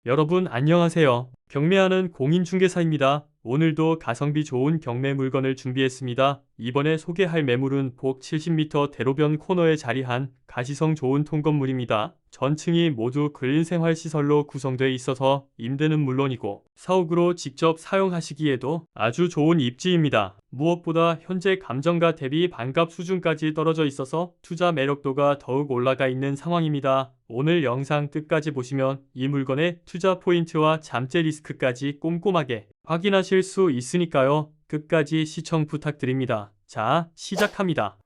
여러분 안녕하세요. 경매하는 공인중개사입니다. 오늘도 가성비 좋은 경매 물건을 준비했습니다. 이번에 소개할 매물은 북 70m 대로변 코너에 자리한 가시성 좋은 통건물입니다. 전층이 모두 근린생활시설로 구성되어 있어서 임대는 물론이고 사옥으로 직접 사용하시기에도 아주 좋은 입지입니다. 무엇보다 현재 감정가 대비 반값 수준까지 떨어져 있어서 투자 매력도가 더욱 올라가 있는 상황입니다. 오늘 영상 끝까지 보시면 이 물건의 투자 포인트와 잠재 리스크까지 꼼꼼하게 확인하실 수 있으니까요. 끝까지 시청 부탁드립니다. 자, 시작합니다.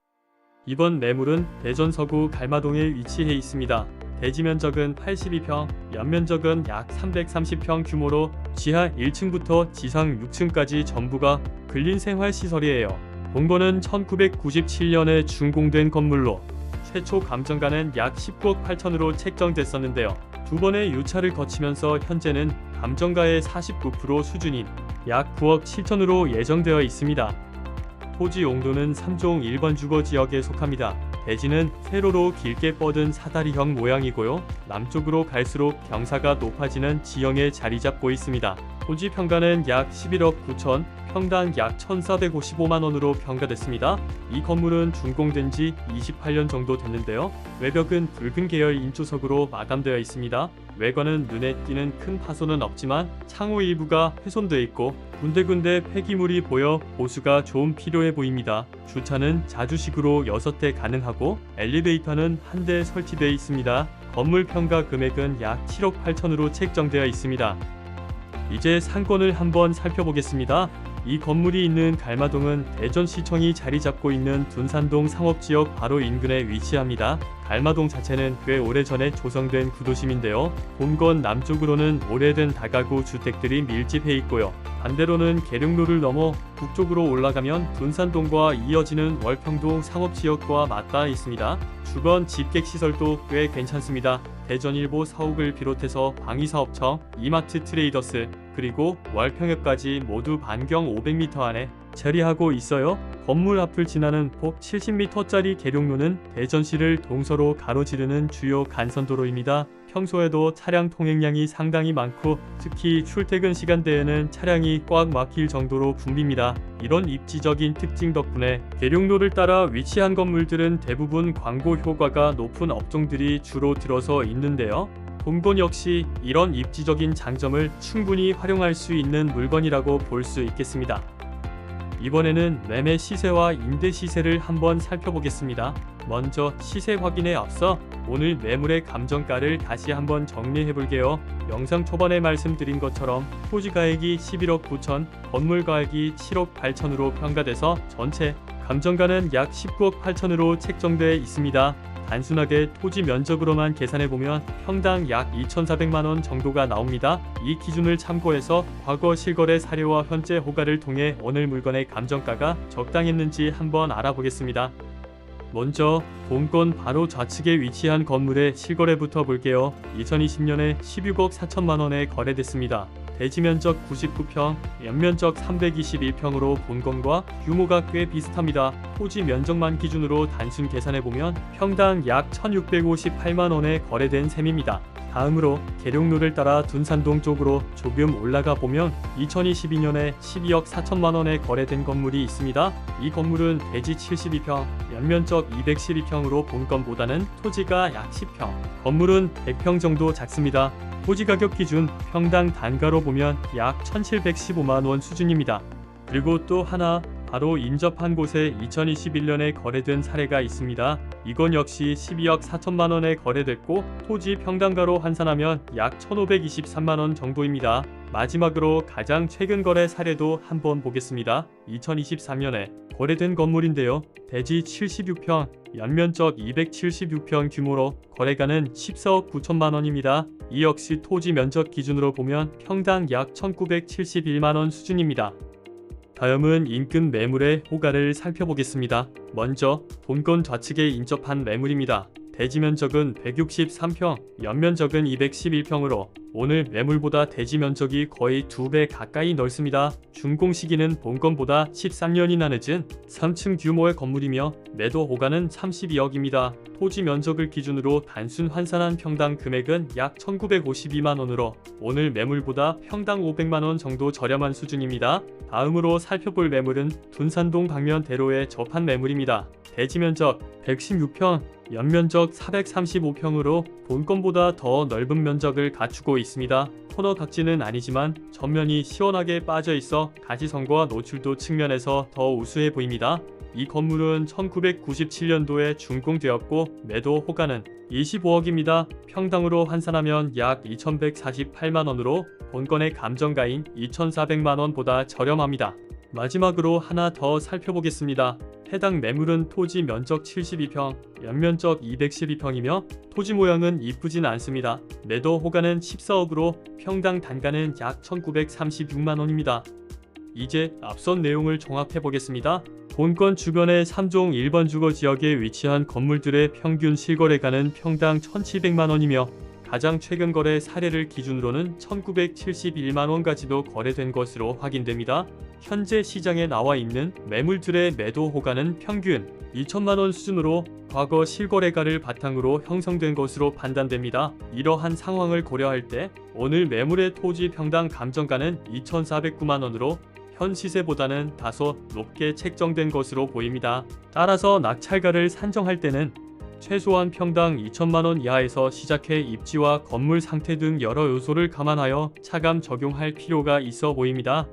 이번 매물은 대전 서구 갈마동에 위치해 있습니다. 대지 면적은 82평, 연면적은 약 330평 규모로 지하 1층부터 지상 6층까지 전부가 근린생활시설이에요. 본건은 1997년에 준공된 건물로 최초 감정가는 약 19억 8천으로 책정됐었는데요. 두 번의 유찰을 거치면서 현재는 감정가의 49% 수준인 약 9억 7천으로 예정되어 있습니다. 토지 용도는 3종 1번 주거지역에 속합니다. 대지는 세로로 길게 뻗은 사다리형 모양이고요. 남쪽으로 갈수록 경사가 높아지는 지형에 자리 잡고 있습니다. 토지 평가는 약 11억 9천, 평당 약 1,455만원으로 평가됐습니다. 이 건물은 준공된 지 28년 정도 됐는데요. 외벽은 붉은 계열 인조석으로 마감되어 있습니다. 외관은 눈에 띄는 큰 파손은 없지만 창호 일부가 훼손되어 있고 군데군데 폐기물이 보여 보수가 좀 필요해 보입니다. 주차는 자주식으로 6대 가능하고 엘리베이터는 한 대 설치되어 있습니다. 건물 평가 금액은 약 7억 8천으로 책정되어 있습니다. 이제 상권을 한번 살펴보겠습니다. 이 건물이 있는 갈마동은 대전시청이 자리 잡고 있는 둔산동 상업지역 바로 인근에 위치합니다. 갈마동 자체는 꽤 오래전에 조성된 구도심인데요. 본건 남쪽으로는 오래된 다가구 주택들이 밀집해 있고요. 반대로는 계룡로를 넘어 북쪽으로 올라가면 둔산동과 이어지는 월평동 상업지역과 맞닿아 있습니다. 주변 집객시설도 꽤 괜찮습니다. 대전일보 사옥을 비롯해서 방위사업청, 이마트 트레이더스, 그리고 월평역까지 모두 반경 500m 안에 자리하고 있어요. 건물 앞을 지나는 북 70m짜리 계룡로는 대전시를 동서로 가로지르는 주요 간선도로입니다. 평소에도 차량 통행량이 상당히 많고 특히 출퇴근 시간대에는 차량이 꽉 막힐 정도로 붐빕니다. 이런 입지적인 특징 덕분에 계룡로를 따라 위치한 건물들은 대부분 광고 효과가 높은 업종들이 주로 들어서 있는데요. 본건 역시 이런 입지적인 장점을 충분히 활용할 수 있는 물건이라고 볼 수 있겠습니다. 이번에는 매매 시세와 임대 시세를 한번 살펴보겠습니다. 먼저 시세 확인에 앞서 오늘 매물의 감정가를 다시 한번 정리해볼게요. 영상 초반에 말씀드린 것처럼 토지 가액이 11억 9천, 건물 가액이 7억 8천으로 평가돼서 전체 감정가는 약 19억 8천으로 책정되어 있습니다. 단순하게 토지 면적으로만 계산해보면 평당 약 2,400만원 정도가 나옵니다. 이 기준을 참고해서 과거 실거래 사례와 현재 호가를 통해 오늘 물건의 감정가가 적당했는지 한번 알아보겠습니다. 먼저 본건 바로 좌측에 위치한 건물의 실거래부터 볼게요. 2020년에 16억 4천만원에 거래됐습니다. 대지 면적 99평, 연면적 321평으로 본건과 규모가 꽤 비슷합니다. 토지 면적만 기준으로 단순 계산해보면 평당 약 1,658만원에 거래된 셈입니다. 다음으로 계룡로를 따라 둔산동 쪽으로 조금 올라가 보면 2022년에 12억 4천만원에 거래된 건물이 있습니다. 이 건물은 대지 72평, 연면적 212평으로 본건보다는 토지가 약 10평, 건물은 100평 정도 작습니다. 토지 가격 기준 평당 단가로 보면 약 1,715만원 수준입니다. 그리고 또 하나 바로 인접한 곳에 2021년에 거래된 사례가 있습니다. 이건 역시 12억 4천만원에 거래됐고 토지 평당가로 환산하면 약 1,523만원 정도입니다. 마지막으로 가장 최근 거래 사례도 한번 보겠습니다. 2023년에 거래된 건물인데요. 대지 76평, 연면적 276평 규모로 거래가는 14억 9천만원입니다. 이 역시 토지 면적 기준으로 보면 평당 약 1,971만원 수준입니다. 다음은 인근 매물의 호가를 살펴보겠습니다. 먼저 본건 좌측에 인접한 매물입니다. 대지 면적은 163평, 연면적은 211평으로 오늘 매물보다 대지 면적이 거의 2배 가까이 넓습니다. 준공 시기는 본건보다 13년이나 늦은 3층 규모의 건물이며 매도 호가는 32억입니다. 토지 면적을 기준으로 단순 환산한 평당 금액은 약 1952만원으로 오늘 매물보다 평당 500만원 정도 저렴한 수준입니다. 다음으로 살펴볼 매물은 둔산동 방면대로에 접한 매물입니다. 대지 면적 116평, 연면적 435평으로 본건보다 더 넓은 면적을 갖추고 있습니다. 코너 각지는 아니지만 전면이 시원하게 빠져 있어 가시성과 노출도 측면에서 더 우수해 보입니다. 이 건물은 1997년도에 준공되었고 매도 호가는 25억입니다. 평당으로 환산하면 약 2148만원으로 본건의 감정가인 2400만원보다 저렴합니다. 마지막으로 하나 더 살펴보겠습니다. 해당 매물은 토지 면적 72평, 연면적 212평이며 토지 모양은 이쁘진 않습니다. 매도 호가는 14억으로 평당 단가는 약 1936만원입니다. 이제 앞선 내용을 종합해 보겠습니다. 본건 주변의 3종 1번 주거지역에 위치한 건물들의 평균 실거래가는 평당 1700만원이며 가장 최근 거래 사례를 기준으로는 1971만원까지도 거래된 것으로 확인됩니다. 현재 시장에 나와 있는 매물들의 매도 호가는 평균 2천만원 수준으로 과거 실거래가를 바탕으로 형성된 것으로 판단됩니다. 이러한 상황을 고려할 때 오늘 매물의 토지 평당 감정가는 2,409만원으로 현 시세보다는 다소 높게 책정된 것으로 보입니다. 따라서 낙찰가를 산정할 때는 최소한 평당 2천만원 이하에서 시작해 입지와 건물 상태 등 여러 요소를 감안하여 차감 적용할 필요가 있어 보입니다.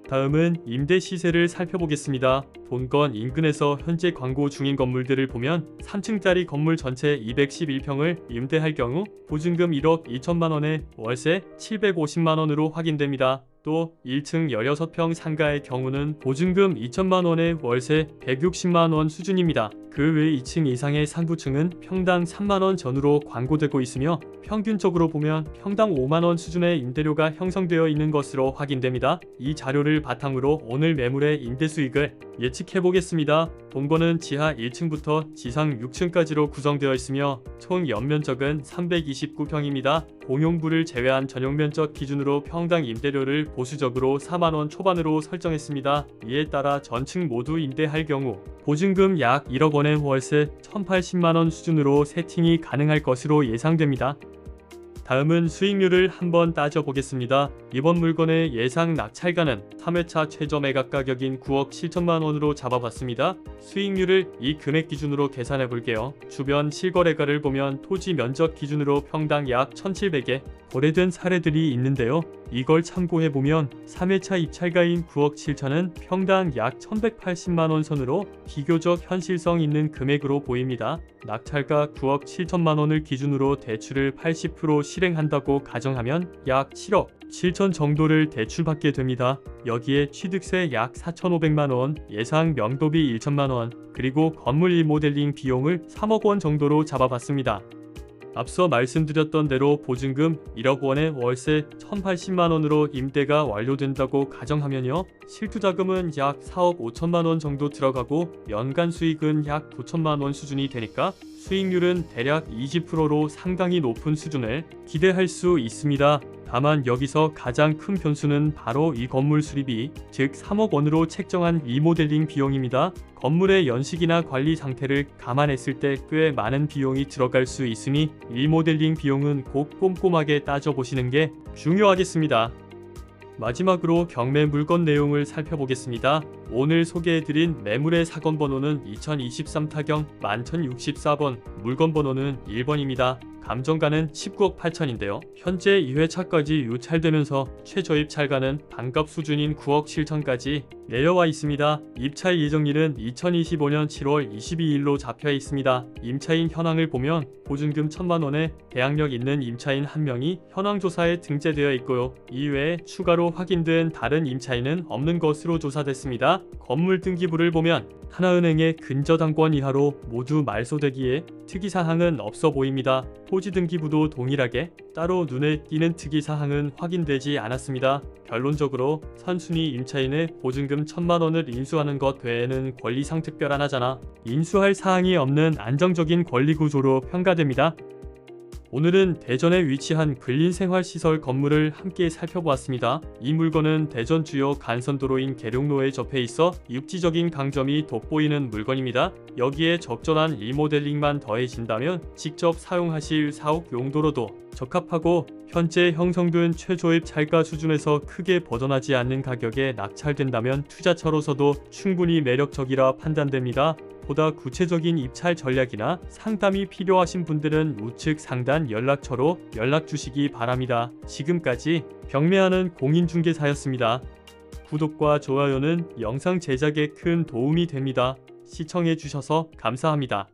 다음은 임대 시세를 살펴보겠습니다. 본건 인근에서 현재 광고 중인 건물들을 보면 3층짜리 건물 전체 211평을 임대할 경우 보증금 1억 2천만원에 월세 750만원으로 확인됩니다. 또 1층 16평 상가의 경우는 보증금 2천만원에 월세 160만원 수준입니다. 그 외 2층 이상의 상부층은 평당 3만원 전후로 광고되고 있으며 평균적으로 보면 평당 5만원 수준의 임대료가 형성되어 있는 것으로 확인됩니다. 이 자료를 바탕으로 오늘 매물의 임대 수익을 예측해 보겠습니다. 본건은 지하 1층부터 지상 6층까지로 구성되어 있으며 총 연면적은 329평입니다. 공용부를 제외한 전용면적 기준으로 평당 임대료를 보수적으로 4만원 초반으로 설정했습니다. 이에 따라 전층 모두 임대할 경우 보증금 약 1억 원의 월세 1,080만원 수준으로 세팅이 가능할 것으로 예상됩니다. 다음은 수익률을 한번 따져보겠습니다. 이번 물건의 예상 낙찰가는 3회차 최저 매각 가격인 9억 7천만원으로 잡아봤습니다. 수익률을 이 금액 기준으로 계산해 볼게요. 주변 실거래가를 보면 토지 면적 기준으로 평당 약 1,700에 거래된 사례들이 있는데요. 이걸 참고해보면 3회차 입찰가인 9억 7천은 평당 약 1180만원 선으로 비교적 현실성 있는 금액으로 보입니다. 낙찰가 9억 7천만원을 기준으로 대출을 80% 실행한다고 가정하면 약 7억 7천 정도를 대출받게 됩니다. 여기에 취득세 약 4,500만원, 예상 명도비 1천만원, 그리고 건물 리모델링 비용을 3억 원 정도로 잡아봤습니다. 앞서 말씀드렸던 대로 보증금 1억 원의 월세 1,080만원으로 임대가 완료된다고 가정하면요. 실투자금은 약 4억 5천만원 정도 들어가고 연간 수익은 약 9천만원 수준이 되니까 수익률은 대략 20%로 상당히 높은 수준을 기대할 수 있습니다. 다만 여기서 가장 큰 변수는 바로 이 건물 수리비, 즉 3억 원으로 책정한 리모델링 비용입니다. 건물의 연식이나 관리 상태를 감안했을 때 꽤 많은 비용이 들어갈 수 있으니 리모델링 비용은 꼭 꼼꼼하게 따져보시는 게 중요하겠습니다. 마지막으로 경매 물건 내용을 살펴보겠습니다. 오늘 소개해드린 매물의 사건 번호는 2023 타경 11064번, 물건 번호는 1번입니다. 감정가는 19억 8천인데요. 현재 2회차까지 유찰되면서 최저 입찰가는 반값 수준인 9억 7천까지 내려와 있습니다. 입찰 예정일은 2025년 7월 22일로 잡혀 있습니다. 임차인 현황을 보면 보증금 1,000만원에 계약력 있는 임차인 1명이 현황 조사에 등재되어 있고요. 이외에 추가로 확인된 다른 임차인은 없는 것으로 조사됐습니다. 건물 등기부를 보면 하나은행의 근저당권 이하로 모두 말소되기에 특이사항은 없어 보입니다. 토지 등기부도 동일하게 따로 눈에 띄는 특이사항은 확인되지 않았습니다. 결론적으로 선순위 임차인의 보증금 1,000만 원을 인수하는 것 외에는 권리상 특별한 하자나 인수할 사항이 없는 안정적인 권리구조로 평가됩니다. 오늘은 대전에 위치한 근린생활시설 건물을 함께 살펴보았습니다. 이 물건은 대전 주요 간선도로인 계룡로에 접해 있어 입지적인 강점이 돋보이는 물건입니다. 여기에 적절한 리모델링만 더해진다면 직접 사용하실 사옥 용도로도 적합하고 현재 형성된 최저입 차가 수준에서 크게 벗어나지 않는 가격에 낙찰된다면 투자처로서도 충분히 매력적이라 판단됩니다. 보다 구체적인 입찰 전략이나 상담이 필요하신 분들은 우측 상단 연락처로 연락 주시기 바랍니다. 지금까지 경매하는 공인중개사였습니다. 구독과 좋아요는 영상 제작에 큰 도움이 됩니다. 시청해 주셔서 감사합니다.